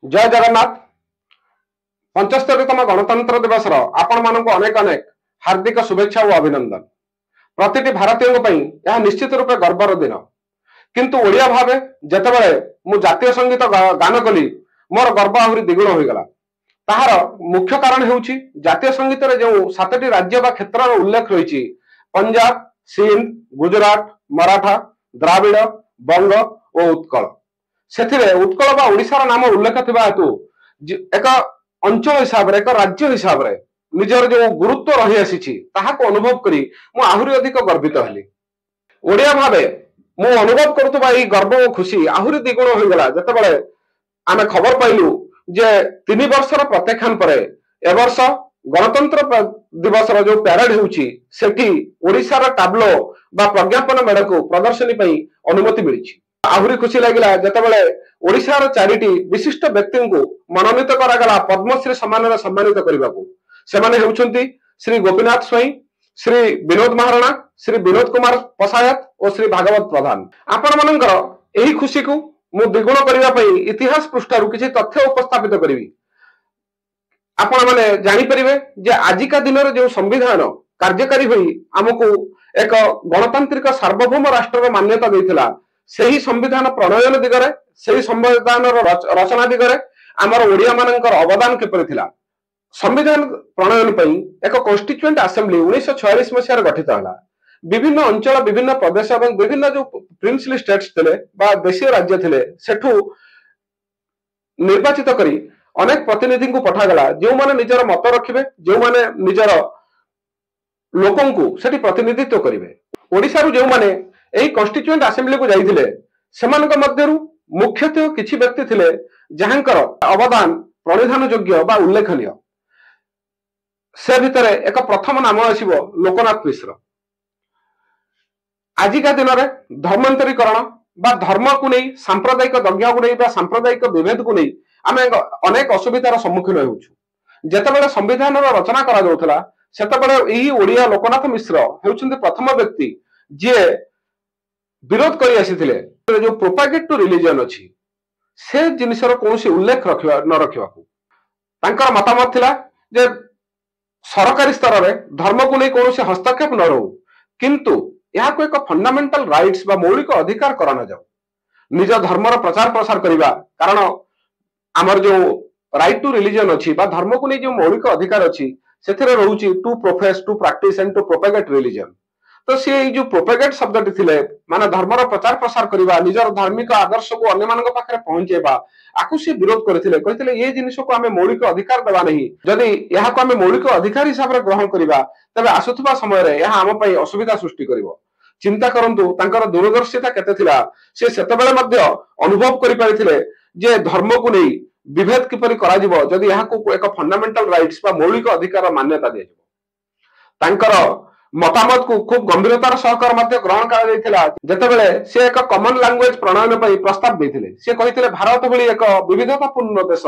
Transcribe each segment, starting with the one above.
जय जगन्नाथ। 75तम गणतंत्र दिवस आपण मानक अनेक अनेक हार्दिक शुभेच्छा और अभिनंदन। प्रतिटी भारतीय निश्चित रूपे गर्वर दिन, किंतु ओडिया भावे जितेबाला मु जातीय संगीत गान कली मोर गर्व आहरी द्विगुण होगला। ताहार मुख्य कारण हेउची जातीय संगीत रे जो 7टी राज्य बा क्षेत्र उल्लेख रही पंजाब, सिंध, गुजरात, मराठा, द्राविड़, बंग और उत्कल। से उत्कल बा ओडिशार नाम उल्लेख थिबा हेतु एक अंचल हिसाब रे एक राज्य हिसाब रे निजर जो गुरुत्व रही आसी ताहाको अनुभव करी मु आहुरी अधिक गर्वित हेली। ओडिया भावे मु अनुभव करुवा गर्व और खुशी आहुरी द्विगुण होगला जितेबाला आमे खबर पाइलु जे 3 वर्षर प्रत्याख्यान पर ए वर्ष गणतंत्र दिवस जो प्यारेड होउची सेठी ओडिशार टाब्लो बा प्रज्ञापन मेढ़ को प्रदर्शनी पई अनुमति मिली। आहुरी खुशी लगिला जितेबाला ओडिशार 4टी विशिष्ट व्यक्ति को मनोनीत करागला पद्मश्री सम्मान सम्मानित करने को। सेमाने हेउछंती श्री गोपीनाथ स्वाई, श्री विनोद महाराणा, श्री विनोद कुमार पसायत और श्री भागवत प्रधान। आपण मानकर एही खुशी को मु द्विगुण करबा पई इतिहास पृष्ठारु किछि तथ्य उपस्थापित करिवि। आपण माने जानि परिबे जे आजिका दिन रे जो संविधान कार्यकारी होई हमकु एक गणतांत्रिक सार्वभौम राष्ट्र मान्यता देथिला, सेही संविधान प्रणयन दिगरे सेही संविधान रचना दिगरे आमर ओडिया मानकर अवदान केपरि थिला। संविधान प्रणयन पई एक कॉन्स्टिट्यूएंट असेंबली 1946 मसीह गठित हला। विभिन्न अंचल, विभिन्न प्रदेश और विभिन्न जो प्रिंसली स्टेट्स थिले बा देशीय राज्य थिले सेठू निर्वाचित करी अनेक प्रतिनिधि को पठागला जो माने निजर मत रखिबे, जो माने निजर लोकन को सेठी प्रतिनिधित्व करिवे। ओडिसा रु जो माने एही कॉन्स्टिट्यूएंट असेंबली को जाइथिले सेमानक मध्यरु मुख्यतः किछि व्यक्ति थिले जहांकर अवदान प्रणिधान योग्य बा उल्लेखनीय। से भितरे एक प्रथम नाम आसिबो लोकनाथ मिश्र। आजिका दिन में धर्मांतरीकरण बा धर्म को नहीं सांप्रदायिक दंगा को नहीं बा सांप्रदायिक विभेद को नहीं आमे अनेक असुविधार सम्मुखीन होउछु। जेतेबेले संविधान रचना करा जाउथला सेतेबेले एही ओडिया लोकनाथ मिश्र हेउछन्ते प्रथम व्यक्ति जे विरोध करि आसीथिले जो प्रोपागेट टू रिलीजन अछि से जिनिसर कोनोसी उल्लेख न रखिबाकू तांकर मतामत थिला जे सरकारी स्तर में धर्म को नहीं कोनोसी हस्तक्षेप न रहू, किंतु यहाँ को एक फंडामेंटल राइट्स बा मौलिक अधिकार कराना जाऊ। निज धर्मर प्रचार प्रसार करिबा कारण आमर जो राइट टू रिलीजन अछि बा धर्म को नहीं जो मौलिक अधिकार अछि सेथिरे रहउची to profess, to practice and to propagate religion. तो से जो प्रोपेगेट शब्दटी थिले माने धर्मर प्रचार प्रसार करिबा, निजर धार्मिक आदर्श को अन्य मानक पाखरे पहुंचेबा आकु से विरोध करथिले। कहिथिले ये जिनिस को हमें मौलिक अधिकार देबा नहीं, जदि यहा को हमें मौलिक अधिकार हिसाब रे ग्रहण करिबा तबे आसुथबा समय रे यहा हम पई असुविधा सृष्टि करिवो। चिंता करंतु तांकर दूरदर्शिता केते थिला, से सेतेबेले मध्य अनुभव करि पारिथिले जे धर्म को नहीं विभेद किपरि करा जिवो जदि यहा को एक फंडामेंटल राइट्स बा मौलिक अधिकार मान्यता दिया जिवो। तांकर मतामत को खूब गंभीरतार सहकार मध्य ग्रहण करा जायथिला। जेतेबेले से एक कॉमन लैंग्वेज प्रणयन पई प्रस्ताव दैथिले से कहिथिले भारत भली एक विविधतापूर्ण देश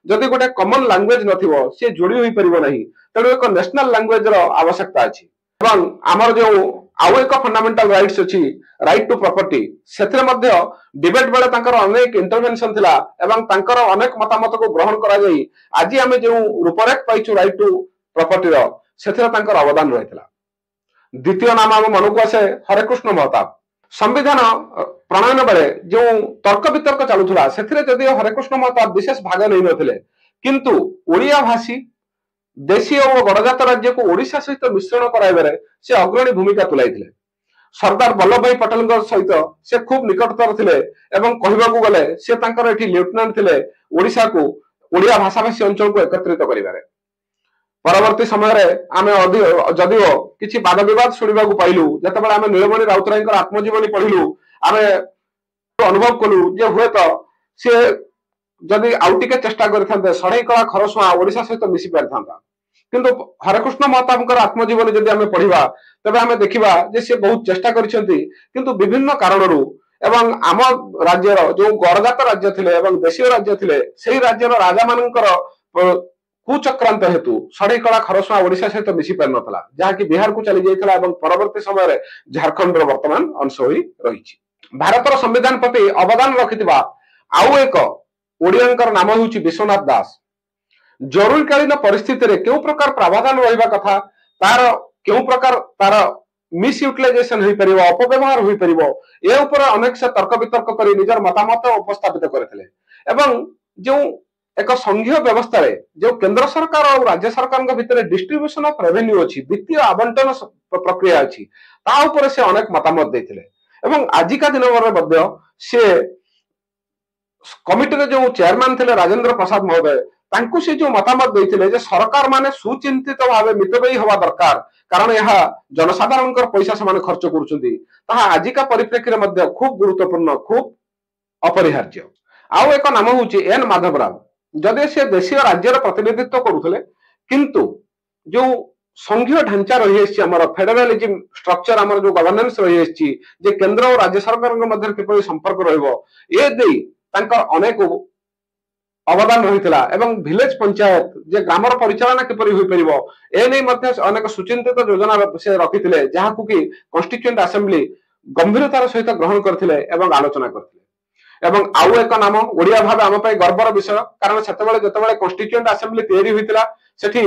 जदि गोटे कॉमन लैंग्वेज नथिबो से जोड़ी होई परिबो नाही, तेणु एक नेशनल लैंग्वेज रो आवश्यकता अछि। एवं आमर जो आउ एक फंडामेंटल राइट्स अछि राइट टू प्रॉपर्टी सेथरे मध्य डिबेट बेले तांकर अनेक इंटरवेंशन थिला एवं तांकर अनेक मतामत को ग्रहण करा जाई आज आमे जो रूपरेख पाइछु राइट टू प्रॉपर्टी रो सेथरे तांकर अवदान रहितला। द्वितीय नाम आम मन को आसे हरेकृष्ण महताब। संविधान प्रणयन बेले जो तर्क वितर्क चलुला सेथिरे जदि हरेकृष्ण महताब विशेष भाग नहीं नथिले, किंतु ओडिया भाषी देशीय और गणजात राज्य को ओडिशा सहित मिश्रण कराइबारे से अग्रणी भूमिका तुलाइथिले। सरदार वल्लभ भाई पटेल सहित से खूब निकटतर थिले एवं कहबाकू गले से तांकर एठी लेफ्टिनेंट थिले ओडिशा को ओडिया भाषाभाषी अंचल को एकत्रित करिबारे। परवर्ती समय रे आमे जदिओ किछि वाद विवाद सुनिबा को पाइलु, जेतेबेले आमे नीलमणि राउतरायकर आत्मजीवनी पढिलु आमे अनुभव कलु जे हुए तो से जदि आउटिके चेष्टा करथांते सढै कला खरसुआ ओडिशा सहित मिसी पारथांता, किंतु हरेकृष्ण महताबकर आत्मजीवनी जदि आमे पढिबा तबे आमे देखिबा जे से बहुत चेष्टा करिसेंती, किंतु विभिन्न कारणरू एवं आम राज्यर जो गणजात राज्य थिले एवं देशीय राज्य थिले सेही राज्यर राजा मानकर कुचक्रांत हेतु सढै कला खरसुआ ओडिशा सहित मिसी पार नथला, जहाँकि बिहार को चली जाइथला एवं परवर्ती समय रे झारखंड रो वर्तमान अंश होई रहिछि। भारतर संविधान प्रति अवदान रखिथिबा आउ एक ओडियांकर नाम होउछि विश्वनाथ दास। जरूरीकालीन परिस्थिति रे केउ प्रकार प्रावधान रहिबा कथा तार केउ प्रकार तार मिस यूटिलाइजेशन होई परिबो अपव्यवहार होई परिबो ए ऊपर अनेक से तर्क वितर्क करी निजर मतामत उपस्थापित करथिले एवं जो एक संघीय व्यवस्था रे जो केंद्र सरकार और राज्य सरकार के भितर डिस्ट्रीब्यूशन ऑफ रेवेन्यू अछि वित्तीय आवंटन प्रक्रिया अछि ता ऊपर से अनेक मतामत देथिले एवं आजिका दिन मध्ये से कमिटी रे जो चेयरमैन थिले राजेंद्र प्रसाद महोदय तांको से जो मतामत देथिले जे सरकार माने सुचिंतित भावे मितव्ययी होवा दरकार कारण यह जनसाधारण पैसा से खर्च करुछंती ताहा आजिका परिप्रेक्षी मध्ये खूब गुरुत्वपूर्ण खूब अपरिहार्य। आउ एक नाम होउछि एन माधवराव जदि से देशीय राज्यर प्रतिनिधित्व करुथले किंतु जो संघीय ढांचा रही आछि हमर फेडरलिज्म स्ट्रक्चर हमर जो गवर्नेंस रही आछि जे केंद्र और राज्य सरकार के मध्य किपरि संपर्क रहइबो ए देई तांकर अनेक अवदान रहितला एवं विलेज पंचायत जे ग्रामर परिचालना किपरि होई परिबो ए नै मध्ये अनेक सुचिंतित योजना से रखिथिले जाहाकु कि कॉन्स्टिट्यूएंट असेंबली गंभीरतार सहित ग्रहण करथिले एवं आलोचना करथिले एवं आउ एक नाम ओडिया भाबे हम पय गर्वर विषय कारण सेतेबेले जेतेबेले कॉन्स्टिट्यूएंट असेंबली तयारी होइतिला सेठी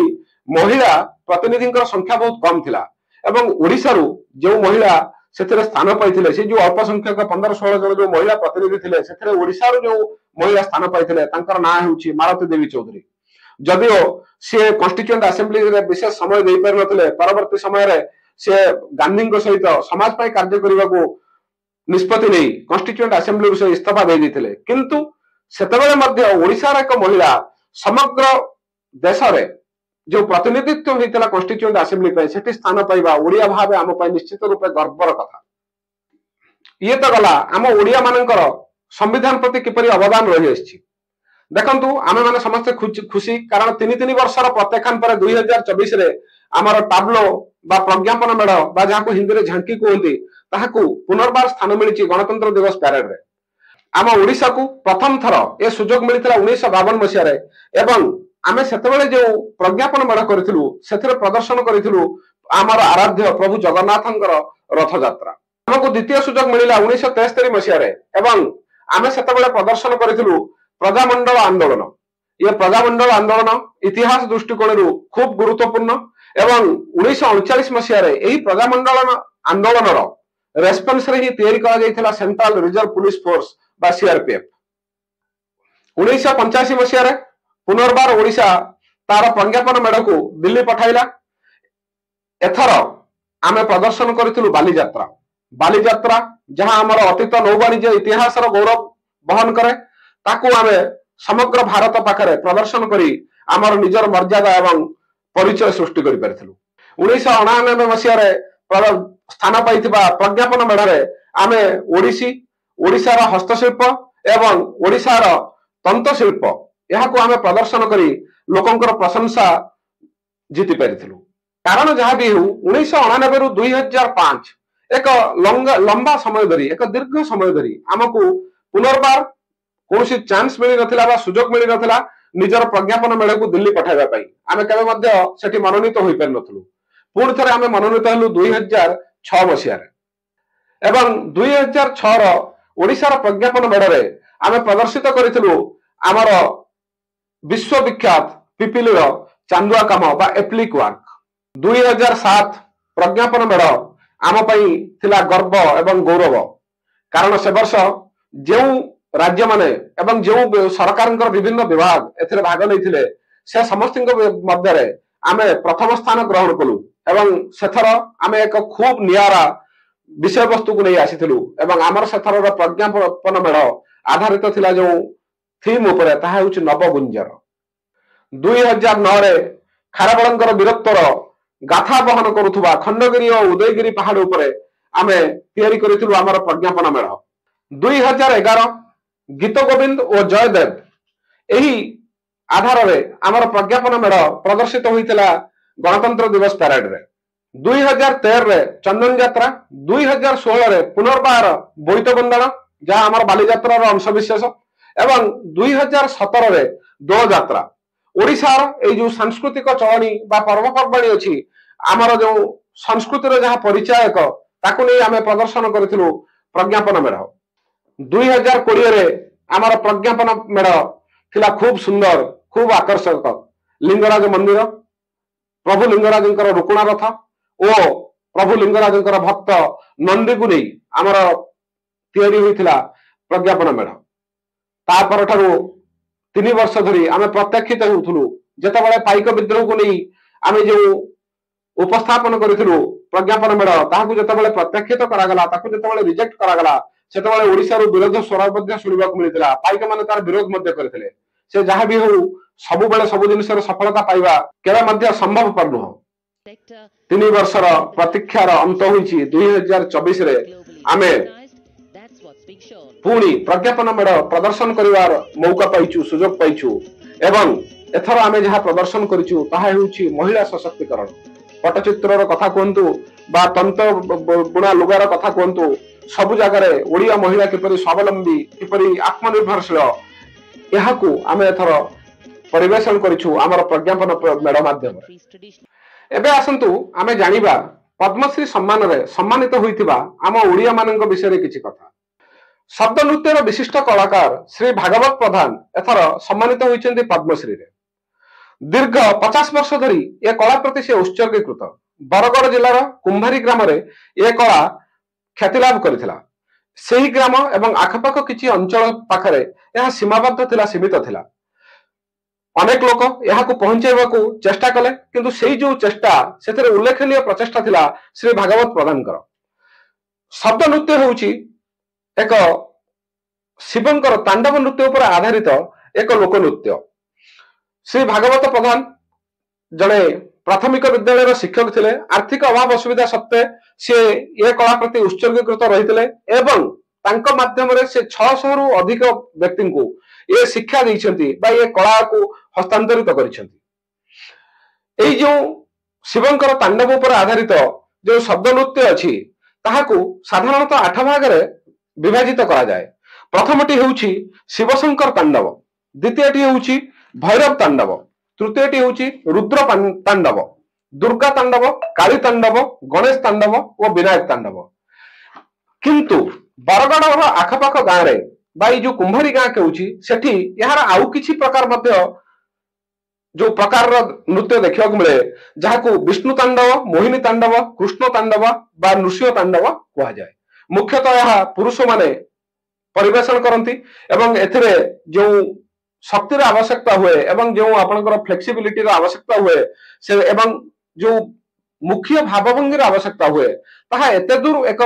महिला प्रतिनिधिंकर संख्या बहुत कम थिला एवं ओडिसा रु जो महिला सेथिरे स्थान पाइथिले से जो अल्प संख्यक 15-16 जन जो महिला प्रतिनिधि थिले सेथिरे ओडिसा रु जो महिला स्थान पाइथिले तांकर नाम होउछि मालती देवी चौधरी जदिओ से कॉन्स्टिट्यूएंट असेंबली रे विशेष समय देई पर नथिले परवर्ती समय रे से गांधी को सहित समाज पय कार्य करबा को निष्पत्ति नै कॉन्स्टिट्यूएंट असेंबली से इस्तीफा दे दिथिले किंतु सेतेबेले मध्ये ओडिसा रे एक महिला समग्र देश रे जो प्रतिनिधित्व होइतला कॉन्स्टिट्यूएंट असेंबली पे सेठी स्थान पाइबा ओडिया भाबे हम पय निश्चित रूपे गर्वर कथा। ये तो गला हम ओडिया मानकर संविधान प्रति किपरि अवदान रही आछि देखंतु आमे माने समस्त खुशी कारण 3 वर्षर प्रत्याख्यान पर 2024 रे हमर टाब्लो बा प्रज्ञापन मेढ बा जाको हिंदी रे झांकी कहंती ताहाकू पुनर्बार स्थान मिलिछि गणतंत्र दिवस पैरेड रे आम ओडिसा को प्रथम थर ए सुजोग मिलितला 1952 मसिया रे एवं आमे सेतेबेले जो प्रज्ञापन मेढ करथिलु सेथिरे प्रदर्शन करथिलु हमर आराध्य प्रभु जगन्नाथंकर रथ यात्रा हमको द्वितीय सुजोग मिलिला 1973 मसिया रे एवं आमे सेतेबेले प्रदर्शन करथिलु प्रजामंडल आंदोलन ये प्रजामंडल आंदोलन इतिहास दृष्टिकोण खूब गुरुत्वपूर्ण एवं 1939 मसिया रे एही प्रजामंडल आंदोलन रो रेस्पॉन्स रे ही तयारी करा जायथिला सेंट्रल रिजर्व पुलिस फोर्स बा सीआरपीएफ 1985 मसिया रे पुनर्बार ओडिशा तार प्रज्ञापन मेढ को दिल्ली पठाइला एथर आमे प्रदर्शन करथिलु बाली यात्रा जहां हमर अतीत नौवाणिज्य इतिहास रो गौरव बहन करे ताकू आमे समग्र भारत पाखरे प्रदर्शन करी आमर निजर मर्यादा एवं परिचय सृष्टि करि परथिलु 1999 मसिया रे स्थान पाइथिबा प्रज्ञापन मेढरे आमे ओडिसा रो हस्तशिल्प एवं ओडिसा रो तंत्रशिल्प यहाको आमे प्रदर्शन करी लोकंकर प्रशंसा जीति परिथिलु कारण जहां भी हो 1999 रु 2005 एक लंबा समय धरी एक दीर्घ समय धरी आमको पुनर्बार कोनोसी चांस मिली नथिला बा सुजोग मिली नथिला निजर प्रज्ञापन मेढ को दिल्ली पठाइबा पई आमे केबे मध्ये सेठी मनोनीत होई पर नथलु पुण थरे आमे मनोनीत हलु 2006 मसिया रे एवं 2006 रो ओडिसा रो प्रज्ञापन मेढ रे आमे प्रदर्शित करिथिलु हमर विश्वविख्यात पिपिली रो चांदुआ काम बा एप्लिक वर्क 2007 प्रज्ञापन मेढ आम पई थिला गर्व एवं गौरव कारण से वर्ष जो राज्य माने एवं जो सरकार विभिन्न विभाग एथिरे भाग नैथिले से समस्त मध्य रे आमे प्रथम स्थान ग्रहण कलु एवं सेथर आमे एक खूब नियारा विषय वस्तु को नहीं आसीथिलु एवं आमर सेथर प्रज्ञापन मेढ आधारित थिला जो थीम उपरे ताहा होछि नवगुंजर 2009 रे खारबळंकर वीरत्वर गाथा बहन करुथुबा खंडगिरी और उदयगिरी पहाड़ उपरे आमे तयारी करिथिलु हमर प्रज्ञापन मेढ 2011 गीत गोविंद और जयदेव एही आधार रे हमर प्रज्ञापन मेढ प्रदर्शित होइतिला गणतंत्र दिवस पैरेड रे 2013 रे चंदन यात्रा 2016 रे पुनर्बार बोईत बंदन जहां हमर बाली यात्रा रो अंश विशेष एवं 2017 रे दो यात्रा ओडिशार ए जो सांस्कृतिक चलनी बा पर्वपर्वाणी अछि आमर जो संस्कृति रो जहां परिचयक ताकू नै आमे प्रदर्शन करथिलु प्रज्ञापन मेढ 2020 रे आमर प्रज्ञापन मेढ थिला खूब सुंदर खूब आकर्षक लिंगराज मंदिर प्रभु लिंगराज रुकुणा रथ ओ प्रभु लिंगराज भक्त नंदी को नहीं आमर तैयारी होता प्रज्ञापन मेढ़ तापर ठारू 3 वर्ष धरी आम प्रत्यक्षित होथुलु जेतेबेले पाइक विद्रोह को नहीं आम जो उपस्थापन करूँ प्रज्ञापन मेढ़ ताकू जेतेबेले प्रत्यक्षित करागला ताकू जेतेबेले रिजेक्ट करागला सेतेबेले ओडिसा रो विरोध स्वर मध्ये सुनिबा को मिलितला पाइक माने तार विरोध मध्ये करथिले से जहाँ भी हो सबु बेले सबु जिनिसर सफलता पाइबा केबे मध्ये संभव पर नुह 3 वर्षर प्रतीक्षार अंत होईची 2024 रे आमे पुणी प्रज्ञापन मेढ़ प्रदर्शन करिवार मौका पाइछु सुजोग पाइछु एवं एथर आमे जहाँ प्रदर्शन करिछु ताहा हेउची महिला सशक्तिकरण पटचित्रर कथा कहतु बा तंत्र बुणा लुगार कथा कहतु सबु जगार ओडिया महिला किपरि स्वावलंबी किपरि आत्मनिर्भरशील यहाकू आमे एथर परिवेशन करिछु आमर प्रज्ञापन मेढ़ माध्यम एबे आसंतु आमे जानिबा पद्मश्री सम्मान रे सम्मानित होइतिबा आम ओडिया मानक विषय रे किछि कथा शब्द नृत्यर विशिष्ट कलाकार श्री भागवत प्रधान एथर सम्मानित होइछन्ति पद्मश्री रे दीर्घ 50 वर्ष धरी ए कला प्रति से उत्सर्गीकृत बरगड़ जिलार कुंभारी ग्राम रे ए कला ख्याति लाभ करथिला सेही ग्राम एवं आखपाख किछि अंचल पाखरे यह सीमाबद्ध थिला सीमित थिला अनेक लोक यहाकू पहुंचाइबाकू चेष्टा कले किंतु सेही जो चेष्टा सेथरे उल्लेखनीय प्रचेष्टा थिला श्री भागवत प्रधानकर शब्द नृत्य होउची एक शिवंकर तांडव नृत्य उपर आधारित एक लोक नृत्य श्री भागवत प्रधान जड़े प्राथमिक विद्यालय शिक्षक थिले आर्थिक अभाव असुविधा सत्वे से ये कला प्रति उत्सर्गीकृत रही एवं तांको माध्यम रे से 600 रु अधिक व्यक्ति को ये शिक्षा देइछन्ति बा ये कला को हस्तांतरित करिछन्ति एई जो शिवंकर तांडव उपर आधारित जो शब्द नृत्य अछि ताहाकू साधारणतः 8 भाग रे विभाजित करा जाए प्रथमटी होउची शिवशंकर तांडव द्वितीयटी होउची भैरव तांडव तृतीयटी होउची रुद्र तांडव दुर्गा तांडव काली तांडव गणेश तांडव और विनायक तांडव किंतु बरगड़ आखपाख गाँव रे बाई जो कुंभारी गाँ कहूची सेठी यार आउ किछि प्रकार मध्य जो प्रकार नृत्य देखा मिले जहाँ को विष्णु तांडव मोहिनी तांडव कृष्ण तांडव बा नृसिंह तांडव कहा जाए मुख्यतः यह पुरुष माने परिवेशन करती एवं एथिरे जो शक्तिर आवश्यकता हुए एवं जो आपनकर फ्लेक्सिबिलिटी आवश्यकता हुए से एवं जो मुख्य भावभंगी आवश्यकता हुए ताहा एते दूर एक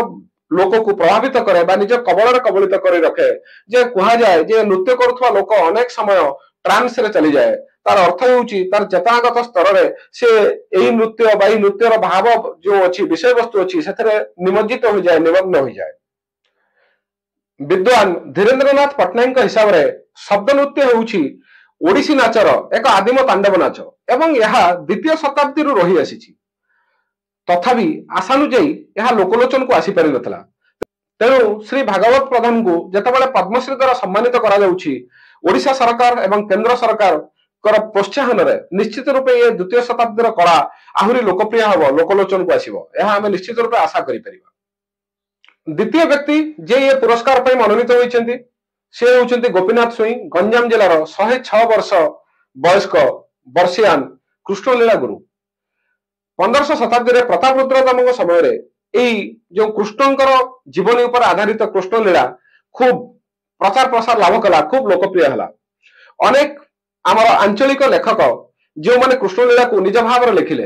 लोक को प्रभावित करे बा निज कबल कबलित कर रखे जे कहा जाए जे नृत्य करुवा लोक अनेक समय ट्रांस रे चली जाए तार अर्थ होउची तार चेतनागत स्तर रे से एही नृत्य बा नृत्यर भाव जो अछि विषय वस्तु अछि सेथरे निमज्जित हो जाए निमग्न हो जाए विद्वान धीरेन्द्रनाथ पट्टनायक हिसाब रे शब्द नृत्य होउची ओडिसी नाचर एक आदिम तांडव नाच एवं यह द्वितीय शताब्दी रु रही आसीची तथापि आशानुजाई यह लोकलोचन को आसी पारि नथला तेणु श्री भागवत प्रधान को जेतेबेले पद्मश्री द्वारा सम्मानित करा जाउची ओडिशा सरकार एवं केंद्र सरकार कर प्रोत्साहन रे निश्चित रूपे ये द्वितीय शताब्दी कला आहुरी लोकप्रिय हबो लोकलोचन को आसीबो यह आमे निश्चित रूपे आशा करि परिबा द्वितीय व्यक्ति जे ये पुरस्कार पर मनोनीत होइछन्ति से होउछन्ति गोपीनाथ सोई गंजाम जिलार 106 वर्ष वयस्क वर्षियान कृष्णलीला गुरु 1500 शताब्दी रे प्रताप रुद्रदामଙ୍କ समय रे एई जो कृष्णଙ୍କର जीवनी ऊपर आधारित कृष्णलीला खूब प्रचार प्रसार लाभ कला खूब लोकप्रिय हला अनेक आमर आंचलिक लेखक जो माने कृष्णलीला को निज भाव रे लिखिले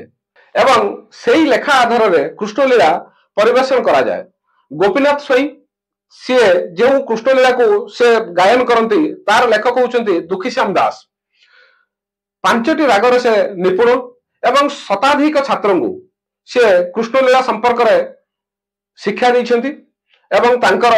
एवं सेही लेखा आधार रे कृष्णलीला परिवेशन करा जाए गोपीनाथ सोई सी जो कृष्णलीला को से गायन करती तार लेखक होउछन्ति दुखीश्याम दास 5टी रागर से निपुण एवं शताधिक छात्र को से कृष्णलीला संपर्क रे शिक्षा दैछन्ति एवं तांकर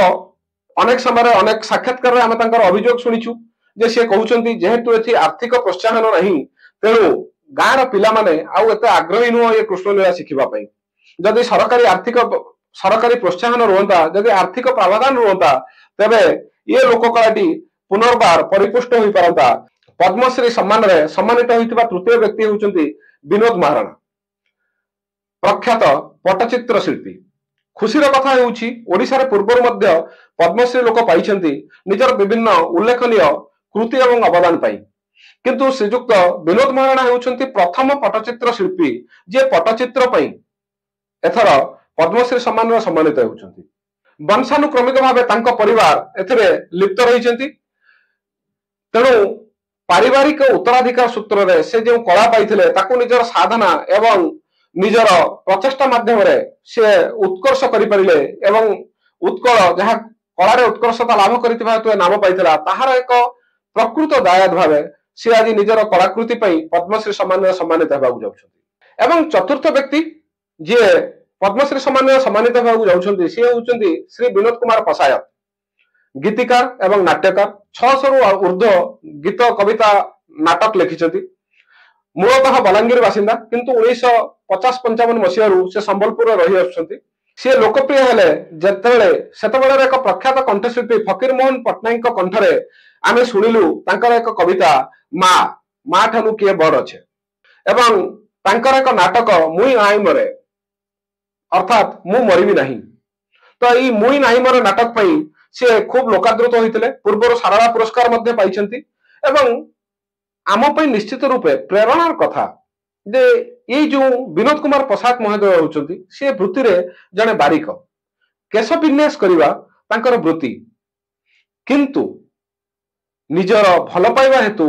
अनेक समय अनेक साक्षात्कार आम तांकर अभियोग शुणिछु जे से कहउछन्ति जेहेतु एथि आर्थिक प्रोत्साहन नहीं तेणु गाँव पिला माने आउ एते आग्रही नुह ये कृष्णलीला शिखिबा पई जदि सरकारी प्रोत्साहन रुहंता जदि आर्थिक प्रावधान रुहंता तेबे ये लोककलाटी पुनर्बार परिपुष्ट होई पारंता पद्मश्री सम्मान रे सम्मानित होइतिबा तृतीय व्यक्ति होउछन्ति विनोद महाराणा प्रख्यात पट्टचित्र शिल्पी खुशीर कथा होउछि ओडिसा रे पूर्व मध्य पद्मश्री लोक पाइछन्ति निजर विभिन्न उल्लेखनीय कृति एवं अवदान पाई किंतु श्रीजुक्त विनोद महाराणा होउछंती प्रथम पटचित्र शिल्पी जे पटचित्र पाई एथर पद्मश्री सम्मान सम्मानित होउछंती। वंशानुक्रमिक भावे तांको परिवार एथिरे लिप्त रहिछंती तेणु पारिवारिक उत्तराधिकार सूत्र रे से जो कला पाइथिले ताकू निजर साधना एवं निजर प्रचेष्टा माध्यम रे से उत्कर्ष करि परिले एवं उत्कल जहाँ कला रे उत्कर्षता लाभ करितिबा हेतु नाम पाइथिला ताहार एक प्रकृत दायाद भावे से आज निजर कलाकृति पई पद्मश्री सम्मान सम्मानित हेबाकू जाउछंती। एवं चतुर्थ व्यक्ति जे पद्मश्री सम्मान सम्मानित हेबाकू जाउछंती से होउछंती श्री विनोद कुमार पसायत गीतिकार एवं नाट्यकार 600 रु ऊर्ध्व गीत कविता नाटक लिखिछंती। मूलतः बलांगीर बासिंदा किंतु 1950-55 मसीहारू से संबलपुर रही आछंती। से लोकप्रिय हेले जेतेबेले सेतेबेले एक प्रख्यात कंठशिल्पी फकीर मोहन पट्टनायक कंठरे आमे सुनिलु तांकर एक कविता माँ माँ ठानु किए बड़ अच्छे एवं तांकर एक नाटक मुई आई मरे अर्थात मु मरिबी नहीं। तो ई मुई नाही मरे नाटक पई से खूब लोकादृत होइतिले पूर्वर सारला पुरस्कार मध्ये पाइछंती एवं आम पई निश्चित रूपे प्रेरणार कथा जे ये जो विनोद कुमार प्रसाद महोदय होउछंती से वृत्ति रे जने बारिक केश विन्यास करिवा तांकर वृत्ति किंतु निजर भल पाइबा हेतु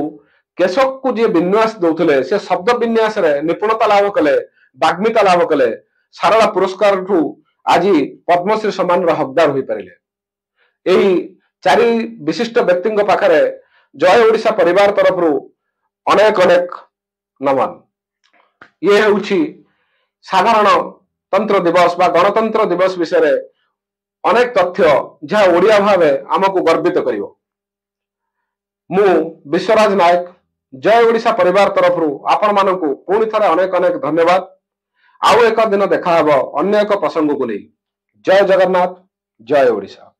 केश को जे विन्यास दउथले से शब्द विन्यास रे निपुणता लाभ कले बाग्मिता लाभ कले सारला पुरस्कार ठू आज पद्मश्री सम्मान रा हकदार होई परिले। एही चारि विशिष्ट व्यक्तिଙ୍କ पाखरे जय ओडिशा परिवार तरफ अनेक अनेक नमन। ये होउछि साधारण तंत्र दिवस बा गणतंत्र दिवस विषय अनेक तथ्य जहाँ ओडिया भावे आमको गर्वित करिवो। मु विश्वराज नायक जय ओडिशा परिवार तरफ आपण मानकु पुणी थरे अनेक अनेक धन्यवाद। आउ एक दिन देखा हबो अन्य एक प्रसंग को नहीं। जय जगन्नाथ जय ओडिशा।